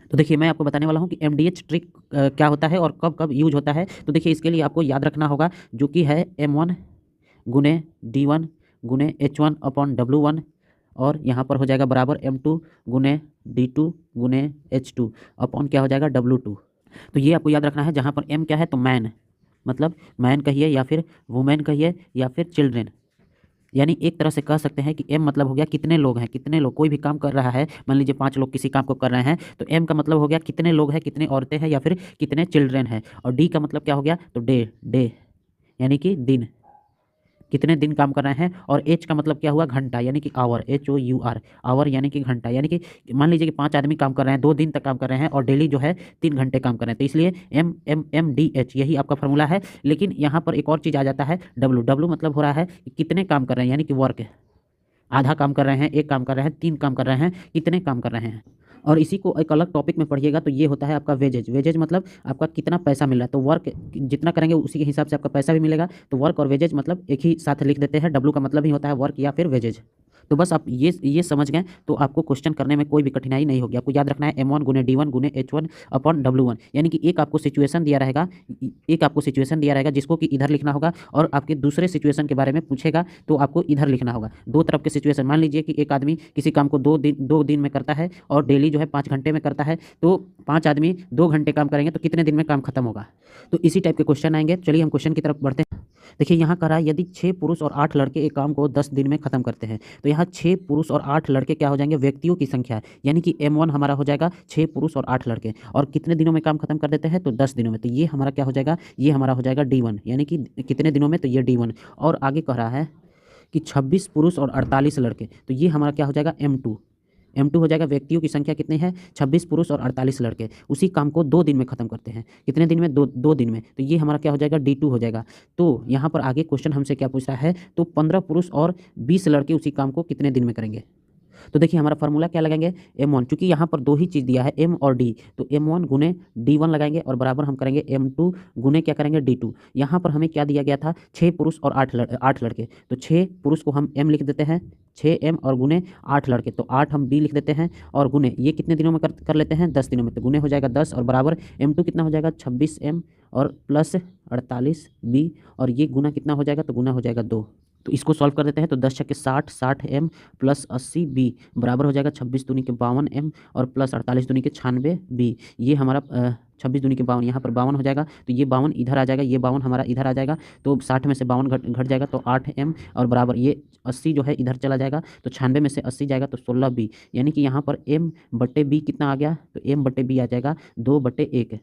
तो देखिए मैं आपको बताने वाला हूँ कि एमडीएच ट्रिक क्या होता है और कब कब यूज होता है। तो देखिए इसके लिए आपको याद रखना होगा जो कि है M1 गुने D1 गुने H1 अपॉन W1 और यहाँ पर हो जाएगा बराबर M2 गुने D2 गुने H2 अपॉन क्या हो जाएगा W2। तो ये आपको याद रखना है। जहाँ पर M क्या है तो मैन, मतलब मैन कहिए या फिर वुमेन कहिए या फिर चिल्ड्रेन, यानी एक तरह से कह सकते हैं कि एम मतलब हो गया कितने लोग हैं, कितने लोग कोई भी काम कर रहा है। मान लीजिए 5 लोग किसी काम को कर रहे हैं तो एम का मतलब हो गया कितने लोग हैं, कितने औरतें हैं या फिर कितने चिल्ड्रेन हैं। और डी का मतलब क्या हो गया तो डे, डे यानी कि दिन, कितने दिन काम कर रहे हैं। और एच का मतलब क्या हुआ घंटा, यानी कि आवर, HOUR, आवर यानी कि घंटा। यानी कि मान लीजिए कि 5 आदमी काम कर रहे हैं, 2 दिन तक काम कर रहे हैं और डेली जो है 3 घंटे काम कर रहे हैं। तो इसलिए MMMDH यही आपका फॉर्मूला है। लेकिन यहाँ पर एक और चीज़ आ जाता है W। W मतलब हो रहा है कि कितने काम कर रहे हैं, यानी कि वर्क, आधा काम कर रहे हैं, एक काम कर रहे हैं, 3 काम कर रहे हैं, कितने काम कर रहे हैं। और इसी को एक अलग टॉपिक में पढ़िएगा तो ये होता है आपका वेजेज। वेजेज मतलब आपका कितना पैसा मिल रहा है। तो वर्क जितना करेंगे उसी के हिसाब से आपका पैसा भी मिलेगा। तो वर्क और वेजेज मतलब एक ही साथ लिख देते हैं। डब्लू का मतलब ही होता है वर्क या फिर वेजेज। तो बस आप ये समझ गए तो आपको क्वेश्चन करने में कोई भी कठिनाई नहीं होगी। आपको याद रखना है M1 गुने D1 गुने H1 अपॉन W1, यानी कि एक आपको सिचुएशन दिया रहेगा, जिसको कि इधर लिखना होगा और आपके दूसरे सिचुएशन के बारे में पूछेगा तो आपको इधर लिखना होगा। दो तरफ के सिचुएशन, मान लीजिए कि एक आदमी किसी काम को 2 दिन में करता है और डेली जो है 5 घंटे में करता है। तो 5 आदमी 2 घंटे काम करेंगे तो कितने दिन में काम खत्म होगा। तो इसी टाइप के क्वेश्चन आएंगे। चलिए हम क्वेश्चन की तरफ बढ़ते हैं। देखिए यहाँ कह रहा है यदि 6 पुरुष और 8 लड़के एक काम को 10 दिन में खत्म करते हैं। तो यहाँ 6 पुरुष और 8 लड़के क्या हो जाएंगे, व्यक्तियों की संख्या है। यानी कि M1 हमारा हो जाएगा 6 पुरुष और 8 लड़के, और कितने दिनों में काम खत्म कर देते हैं तो 10 दिनों में। तो ये हमारा क्या हो जाएगा, ये हमारा हो जाएगा D1, यानी कि कितने दिनों में तो ये D1। और आगे कह रहा है कि 26 पुरुष और 48 लड़के, तो ये हमारा क्या हो जाएगा M2। M2 हो जाएगा व्यक्तियों की संख्या कितनी है, 26 पुरुष और 48 लड़के, उसी काम को 2 दिन में खत्म करते हैं। कितने दिन में, 2 दिन में। तो ये हमारा क्या हो जाएगा D2 हो जाएगा। तो यहाँ पर आगे क्वेश्चन हमसे क्या पूछ रहा है, तो 15 पुरुष और 20 लड़के उसी काम को कितने दिन में करेंगे। तो देखिए हमारा फार्मूला क्या लगाएंगे, M1, चूंकि यहाँ पर 2 ही चीज़ दिया है M और D, तो M1 गुने D1 लगाएंगे और बराबर हम करेंगे M2 गुने क्या करेंगे D2। यहाँ पर हमें क्या दिया गया था, 6 पुरुष और 8 लड़के, तो 6 पुरुष को हम M लिख देते हैं, 6M और गुने 8 लड़के तो 8 हम B लिख देते हैं, और गुने ये कितने दिनों में कर लेते हैं, 10 दिनों में। तो गुने हो जाएगा 10 और बराबर M2 कितना हो जाएगा 26M और प्लस 48B, और ये गुना कितना हो जाएगा तो गुना हो जाएगा 2। तो इसको सॉल्व कर देते हैं तो 10 छक्के 60, 60M प्लस 80B बराबर हो जाएगा 26 दूनी के 52M और प्लस 48 दूनी के 96B। ये हमारा 26 दूनी के 52, यहाँ पर 52 हो जाएगा तो ये 52 इधर आ जाएगा, ये 52 हमारा इधर आ जाएगा। तो 60 में से 52 घट जाएगा तो 8M और बराबर ये 80 जो है इधर चला जाएगा तो 96 में से 80 जाएगा तो 16B, यानी कि यहाँ पर M/B कितना आ गया तो M/B आ जाएगा 2/1।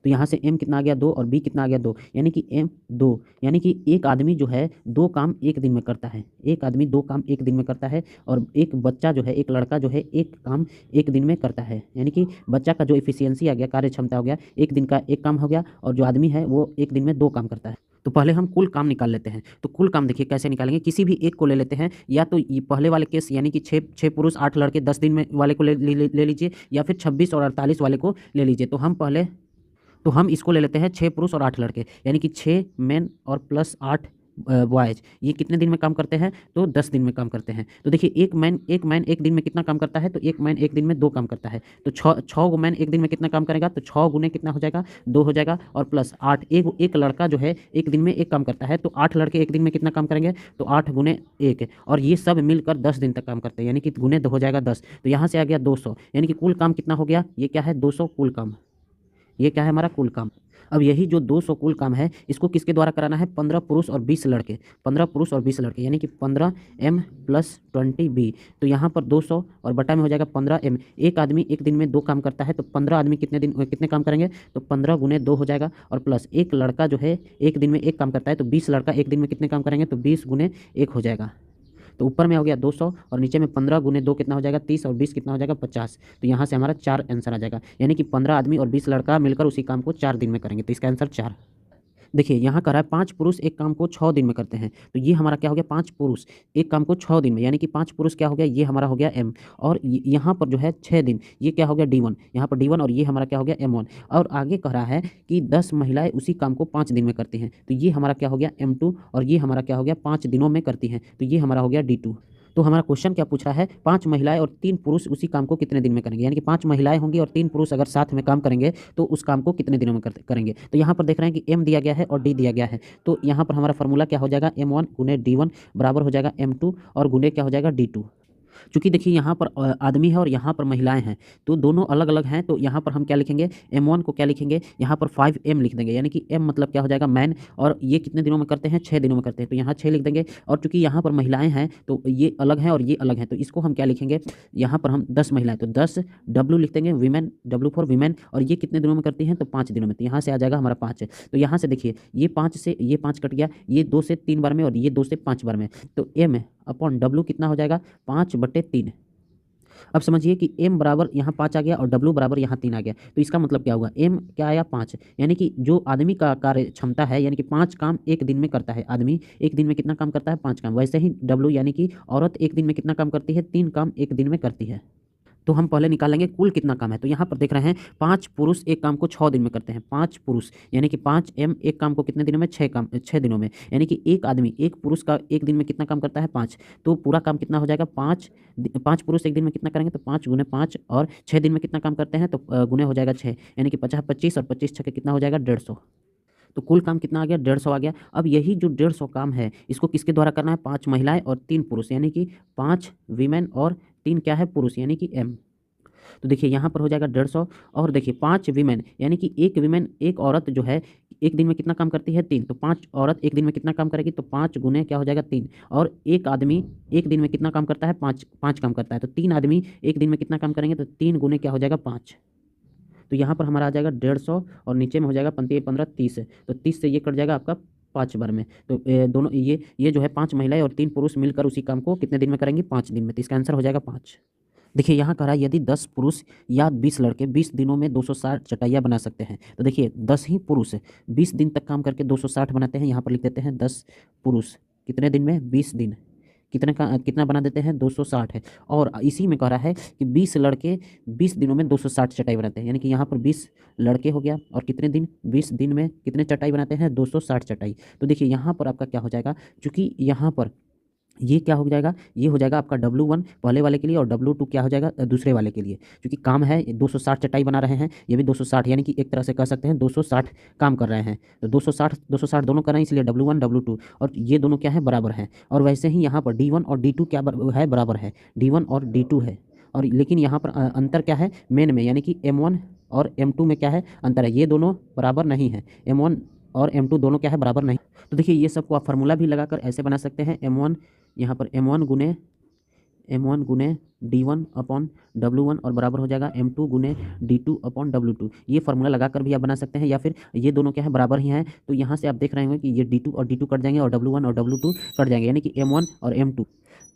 तो यहाँ से M कितना आ गया 2 और B कितना आ गया 2, यानी कि M 2, यानी कि एक आदमी जो है 2 काम एक दिन में करता है। एक आदमी 2 काम एक दिन में करता है और एक बच्चा जो है, एक लड़का जो है एक काम एक दिन में करता है। यानी कि बच्चा का जो इफिशियंसी आ गया, कार्य क्षमता हो गया, एक दिन का एक काम हो गया, और जो आदमी है वो एक दिन में 2 काम करता है। तो पहले हम कुल काम निकाल लेते हैं। तो कुल काम देखिए कैसे निकालेंगे, किसी भी एक को ले लेते हैं, या तो ये पहले वाले केस यानी कि 6 पुरुष 8 लड़के 10 दिन में वाले को ले लीजिए, या फिर 26 और 48 वाले को ले लीजिए। तो हम इसको ले लेते हैं 6 पुरुष और 8 लड़के, यानी कि 6 मेन और प्लस 8 बॉयज। ये कितने दिन में काम करते हैं तो 10 दिन में काम करते हैं। तो देखिए एक मैन एक दिन में कितना काम करता है, तो एक मैन एक दिन में 2 काम करता है। तो 6 मैन एक दिन में कितना काम करेगा, तो 6 गुने कितना हो जाएगा 2 हो जाएगा, और प्लस 8, एक लड़का जो है एक दिन में 1 काम करता है। तो 8 लड़के एक दिन में कितना काम करेंगे, तो 8 गुने 1, और ये सब मिलकर 10 दिन तक काम करते हैं, यानी कि गुने 2 हो जाएगा 10। तो यहाँ से आ गया 200, यानी कि कुल काम कितना हो गया, ये क्या है 200 कुल काम। ये क्या है हमारा कुल काम। अब यही जो 200 कुल काम है इसको किसके द्वारा कराना है, 15 पुरुष और 20 लड़के, 15 पुरुष और 20 लड़के, यानी कि 15M प्लस 20B। तो यहाँ पर 200 और बटा में हो जाएगा 15M। एक आदमी एक दिन में 2 काम करता है तो 15 आदमी कितने काम करेंगे, तो 15 गुने 2 हो जाएगा, और प्लस एक लड़का जो है एक दिन में 1 काम करता है तो 20 लड़का एक दिन में कितने काम करेंगे, तो 20 गुने 1 हो जाएगा। तो ऊपर में हो गया 200 और नीचे में 15 गुने 2 कितना हो जाएगा 30, और 20 कितना हो जाएगा 50। तो यहाँ से हमारा 4 आंसर आ जाएगा, यानी कि 15 आदमी और 20 लड़का मिलकर उसी काम को 4 दिन में करेंगे। तो इसका आंसर 4। देखिए यहाँ कह रहा है 5 पुरुष एक काम को 6 दिन में करते हैं। तो ये हमारा क्या हो गया, 5 पुरुष एक काम को 6 दिन में, यानी कि 5 पुरुष क्या हो गया, ये हमारा हो गया M, और यहाँ पर जो है 6 दिन, ये क्या हो गया D1, यहाँ पर D1, और ये हमारा क्या हो गया M1। और आगे कह रहा है कि 10 महिलाएं उसी काम को 5 दिन में करती हैं। तो ये हमारा क्या हो गया M2, और ये हमारा क्या हो गया 5 दिनों में करती हैं। तो ये हमारा हो गया D2। तो हमारा क्वेश्चन क्या पूछ रहा है, 5 महिलाएं और 3 पुरुष उसी काम को कितने दिन में करेंगे, यानी कि 5 महिलाएं होंगी और 3 पुरुष अगर साथ में काम करेंगे तो उस काम को कितने दिनों में करेंगे। तो यहाँ पर देख रहे हैं कि M दिया गया है और D दिया गया है। तो यहाँ पर हमारा फॉर्मूला क्या हो जाएगा, M1 गुने D1 बराबर हो जाएगा M2 और गुने क्या हो जाएगा D2। चूंकि देखिए यहाँ पर आदमी है और यहाँ पर महिलाएं हैं, तो दोनों अलग अलग हैं। तो यहाँ पर हम क्या लिखेंगे, M1 को क्या लिखेंगे, यहाँ पर 5M लिख देंगे, यानी कि M मतलब क्या हो जाएगा मैन, और ये कितने दिनों में करते हैं, 6 दिनों में करते हैं, तो यहाँ 6 लिख देंगे। और चूंकि यहाँ पर महिलाएं हैं तो ये अलग हैं और ये अलग हैं, तो इसको हम क्या लिखेंगे, यहाँ पर हम 10 महिलाएं, तो 10 W लिख देंगे, वीमेन, W फॉर वीमेन, और ये कितने दिनों में करती हैं, तो 5 दिनों में। तो यहाँ से आ जाएगा हमारा 5। तो यहाँ से देखिए ये 5 से ये 5 कट गया, ये 2 से 3 बार में और ये 2 से 5 बार में, तो M अपॉन W कितना हो जाएगा, 5/3। अब समझिए कि M बराबर यहाँ 5 आ गया और W बराबर यहाँ 3 आ गया, तो इसका मतलब क्या होगा, M क्या आया 5, यानी कि जो आदमी का कार्य क्षमता है, यानी कि 5 काम एक दिन में करता है। आदमी एक दिन में कितना काम करता है, 5 काम। वैसे ही W यानी कि औरत एक दिन में कितना काम करती है, 3 काम एक दिन में करती है। तो हम पहले निकालेंगे कुल कितना काम है। तो यहाँ पर देख रहे हैं 5 पुरुष एक काम को 6 दिन में करते हैं। 5 पुरुष यानी कि 5M एक काम को कितने दिनों में, 6 दिनों में, यानी कि एक आदमी, एक पुरुष का एक दिन में कितना काम करता है, 5। तो पूरा काम कितना हो जाएगा, 5 पुरुष एक दिन में कितना करेंगे, तो 5 गुने 5, और 6 दिन में कितना काम करते हैं, तो गुने हो जाएगा 6, यानी कि 50 25 और 25 छः कितना हो जाएगा, 150। तो कुल काम कितना आ गया, 150 आ गया। अब यही जो 150 काम है इसको किसके द्वारा करना है, 5 महिलाएं और 3 पुरुष, यानी कि 5 वीमेन और 3 क्या है, पुरुष, यानी कि M। तो देखिए यहाँ पर हो जाएगा 150, और देखिए 5 वीमेन, यानी कि एक वीमेन, एक औरत जो है एक दिन में कितना काम करती है, 3। तो 5 औरत एक दिन में कितना काम करेगी, तो 5 गुने क्या हो जाएगा 3, और एक आदमी एक दिन में कितना काम करता है, 5 काम करता है। तो 3 आदमी एक दिन में कितना काम करेंगे, तो 3 गुने क्या हो जाएगा 5। तो यहाँ पर हमारा आ जाएगा 150 और नीचे में हो जाएगा 15 30, तो 30 से ये कट जाएगा आपका 5 बार में। तो दोनों ये जो है 5 महिलाएं और 3 पुरुष मिलकर उसी काम को कितने दिन में करेंगे, 5 दिन में। तो इसका आंसर हो जाएगा 5। देखिए यहाँ कह रहा है यदि 10 पुरुष या 20 लड़के 20 दिनों में 260 चटाइयाँ बना सकते हैं। तो देखिए 10 ही पुरुष 20 दिन तक काम करके 260 बनाते हैं। यहाँ पर लिख देते हैं 10 पुरुष कितने दिन में, 20 दिन, कितना बना देते हैं, 260 है। और इसी में कह रहा है कि 20 लड़के 20 दिनों में 260 चटाई बनाते हैं, यानी कि यहाँ पर 20 लड़के हो गया और कितने दिन, 20 दिन में कितने चटाई बनाते हैं, 260 चटाई। तो देखिए यहाँ पर आपका क्या हो जाएगा, चूँकि यहाँ पर ये क्या हो जाएगा, ये हो जाएगा आपका W1 पहले वाले के लिए और W2 क्या हो जाएगा दूसरे वाले के लिए। क्योंकि काम है 260 चटाई बना रहे हैं, ये भी 260, यानी कि एक तरह से कह सकते हैं 260 काम कर रहे हैं। तो 260 दोनों कर रहे हैं, इसलिए W1 W2 और ये दोनों क्या है, बराबर हैं। और वैसे ही यहाँ पर D1 और D2 क्या है, बराबर है, D1 और D2 है। और लेकिन यहाँ पर अंतर क्या है मेन में, यानी कि M1 और M2 में क्या है, अंतर है, ये दोनों बराबर नहीं है। M1 और M2 दोनों क्या है, बराबर नहीं। तो देखिए ये सबको आप फार्मूला भी लगाकर ऐसे बना सकते हैं, M1 यहाँ पर M1 गुने D1 अपॉन W1 और बराबर हो जाएगा M2 गुने D2 अपॉन W2। ये फार्मूला लगाकर भी आप बना सकते हैं, या फिर ये दोनों क्या है, बराबर ही हैं। तो यहाँ से आप देख रहे होंगे कि ये D2 और D2 कट जाएंगे और W1 और W2 कट जाएंगे, यानी कि M1 और M2,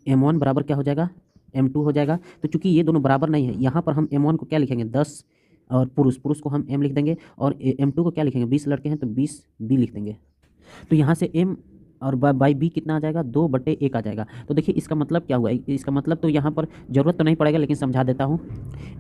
M1 बराबर क्या हो जाएगा, M2 हो जाएगा। तो चूंकि ये दोनों बराबर नहीं है, यहाँ पर हम M1 को क्या लिखेंगे, 10, और पुरुष को हम M लिख देंगे, और M2 को क्या लिखेंगे, 20 लड़के हैं तो 20 B लिख देंगे। तो यहाँ से M और बाई बी कितना आ जाएगा, 2/1 आ जाएगा। तो देखिए इसका मतलब क्या हुआ, इसका मतलब तो यहाँ पर ज़रूरत तो नहीं पड़ेगा, लेकिन समझा देता हूँ।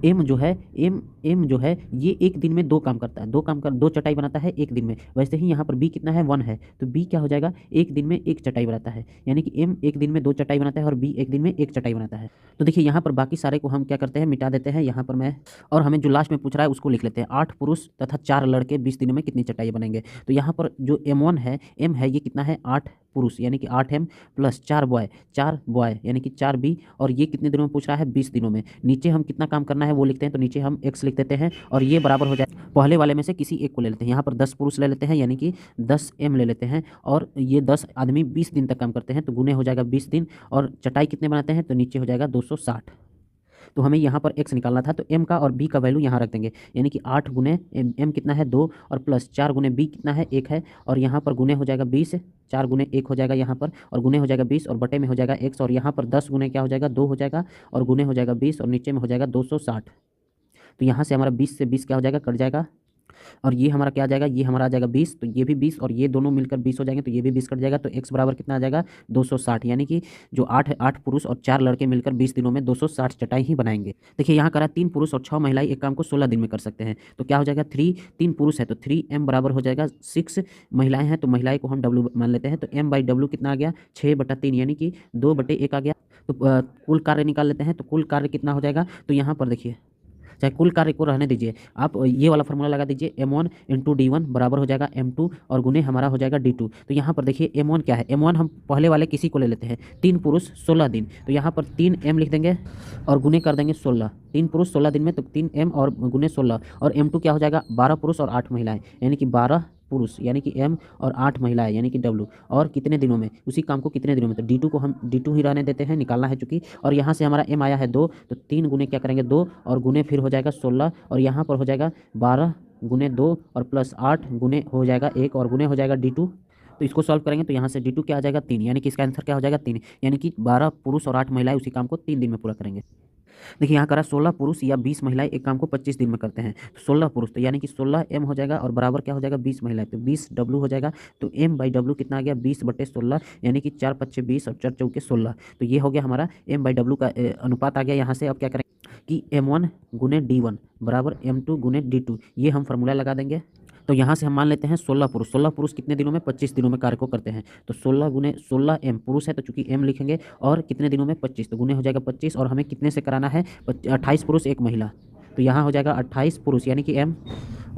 M जो है ये एक दिन में 2 काम करता है, 2 चटाई बनाता है एक दिन में। वैसे ही यहाँ पर B कितना है, 1 है, तो B क्या हो जाएगा, एक दिन में 1 चटाई बनाता है, यानी कि M एक दिन में 2 चटाई बनाता है और B एक दिन में 1 चटाई बनाता है। तो देखिए यहाँ पर बाकी सारे को हम क्या करते हैं, मिटा देते हैं यहाँ पर मैं, और हमें जो लास्ट में पूछ रहा है उसको लिख लेते हैं। 8 पुरुष तथा 4 लड़के 20 दिनों में कितनी चटाई बनेंगे। तो यहाँ पर जो M1 है, M है ये कितना है, 8 पुरुष, यानी कि 8M प्लस 4 बॉय यानी कि 4B, और ये कितने दिनों में पूछ रहा है, 20 दिनों में। नीचे हम कितना काम करना है वो लिखते हैं, तो नीचे हम x लिख देते हैं, और ये बराबर हो जाए, पहले वाले में से किसी एक को ले लेते हैं। यहाँ पर 10 पुरुष ले लेते हैं, यानी कि 10M ले लेते हैं, और ये 10 आदमी 20 दिन तक काम करते हैं, तो गुने हो जाएगा 20 दिन, और चटाई कितने बनाते हैं, तो नीचे हो जाएगा 260। तो हमें यहाँ पर x निकालना था, तो m का और b का वैल्यू यहाँ रख देंगे, यानी कि 8 गुने m कितना है, 2, और प्लस 4 गुने b कितना है, 1 है, और यहाँ पर गुने हो जाएगा 20, 4 गुने 1 हो जाएगा यहाँ पर, और गुने हो जाएगा 20, और बटे में हो जाएगा x, और यहाँ पर 10 गुने क्या हो जाएगा, 2 हो जाएगा, और गुने हो जाएगा 20, और नीचे में हो जाएगा 260। तो यहाँ से हमारा 20 से 20 क्या हो जाएगा, कट जाएगा, और ये हमारा क्या आ जाएगा, ये हमारा आ जाएगा 20, तो ये भी 20, और ये दोनों मिलकर 20 हो जाएंगे, तो ये भी 20 कट जाएगा। तो x बराबर कितना आ जाएगा, 260, यानी कि जो 8 पुरुष और 4 लड़के मिलकर 20 दिनों में 260 चटाई ही बनाएंगे। देखिए यहाँ करा 3 पुरुष और 6 महिलाएं एक काम को 16 दिन में कर सकते हैं। तो क्या हो जाएगा, 3 पुरुष है तो 3m बराबर हो जाएगा 6 महिलाएं हैं, तो महिलाएं को हम w मान लेते हैं, तो m/w कितना आ गया, 6/3, यानी कि 2/1 आ गया। तो कुल कार्य निकाल लेते हैं। तो कुल कार्य कितना हो जाएगा, तो यहाँ पर देखिए, चाहे कुल कार्य को रहने दीजिए, आप ये वाला फॉर्मूला लगा दीजिए, m1 इंटू d1 बराबर हो जाएगा m2 और गुने हमारा हो जाएगा d2। तो यहाँ पर देखिए m1 क्या है, m1 हम पहले वाले किसी को ले लेते हैं, 3 पुरुष 16 दिन, तो यहाँ पर 3m लिख देंगे और गुने कर देंगे 16, 3 पुरुष 16 दिन में, तो 3m और गुने 16, और m2 क्या हो जाएगा 12 पुरुष और 8 महिलाएं, यानी कि 12 पुरुष यानी कि m और 8 महिलाएं यानी कि w, और कितने दिनों में, उसी काम को कितने दिनों में, तो d2 को हम d2 ही रहने देते हैं, निकालना है चूंकि, और यहाँ से हमारा m आया है 2, तो 3 गुने क्या करेंगे 2 और गुने फिर हो जाएगा 16, और यहाँ पर हो जाएगा 12 गुने 2 और प्लस 8 गुने हो जाएगा 1 और गुने हो जाएगा d2। तो इसको सॉल्व करेंगे तो यहाँ से d2 क्या आ जाएगा 3, यानी कि इसका आंसर क्या हो जाएगा 3, यानी कि 12 पुरुष और 8 महिलाएं उसी काम को 3 दिन में पूरा करेंगे। देखिए यहाँ करा 16 पुरुष या 20 महिलाएं एक काम को 25 दिन में करते हैं, तो 16 पुरुष तो यानी कि 16m हो जाएगा और बराबर क्या हो जाएगा 20 महिलाएं, तो 20w हो जाएगा। तो m/w कितना आ गया 20/16, यानी कि 4 पच्चे 20 और 4 चौके 16। तो ये हो गया हमारा m/w का अनुपात आ गया। यहाँ से अब क्या करेंगे कि m1 गुने d1 बराबर m2 गुने d2, ये हम फार्मूला लगा देंगे। तो यहाँ से हम मान लेते हैं 16 पुरुष, 16 पुरुष कितने दिनों में 25 दिनों में कार्य को करते हैं, तो 16 गुने 16m पुरुष है तो चूंकि m लिखेंगे, और कितने दिनों में 25, तो गुने हो जाएगा 25, और हमें कितने से कराना है 28 पुरुष एक महिला, तो यहाँ हो जाएगा 28 पुरुष यानी कि m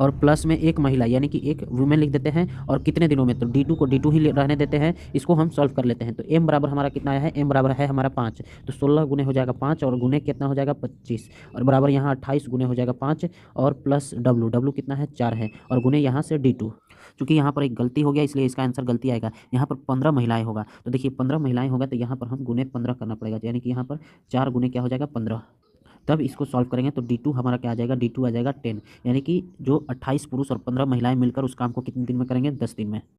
और प्लस में एक महिला यानी कि एक वुमेन लिख देते हैं, और कितने दिनों में, तो d2 को d2 ही रहने देते हैं। इसको हम सॉल्व कर लेते हैं, तो m बराबर हमारा कितना आया है, m बराबर है हमारा 5, तो 16 गुने हो जाएगा 5 और गुने कितना हो जाएगा 25, और बराबर यहाँ 28 गुने हो जाएगा 5 और प्लस w कितना है 4 है, और गुने यहाँ से d2। चूंकि यहाँ पर एक गलती हो गया इसलिए इसका आंसर गलती आएगा, यहाँ पर 15 महिलाएं होगा, तो देखिए 15 महिलाएं होगा तो यहाँ पर हम गुने 15 करना पड़ेगा, यानी कि यहाँ पर 4 गुने क्या हो जाएगा 15। तब इसको सॉल्व करेंगे तो d2 हमारा क्या आ जाएगा, d2 आ जाएगा 10, यानी कि जो 28 पुरुष और 15 महिलाएं मिलकर उस काम को कितने दिन में करेंगे 10 दिन में।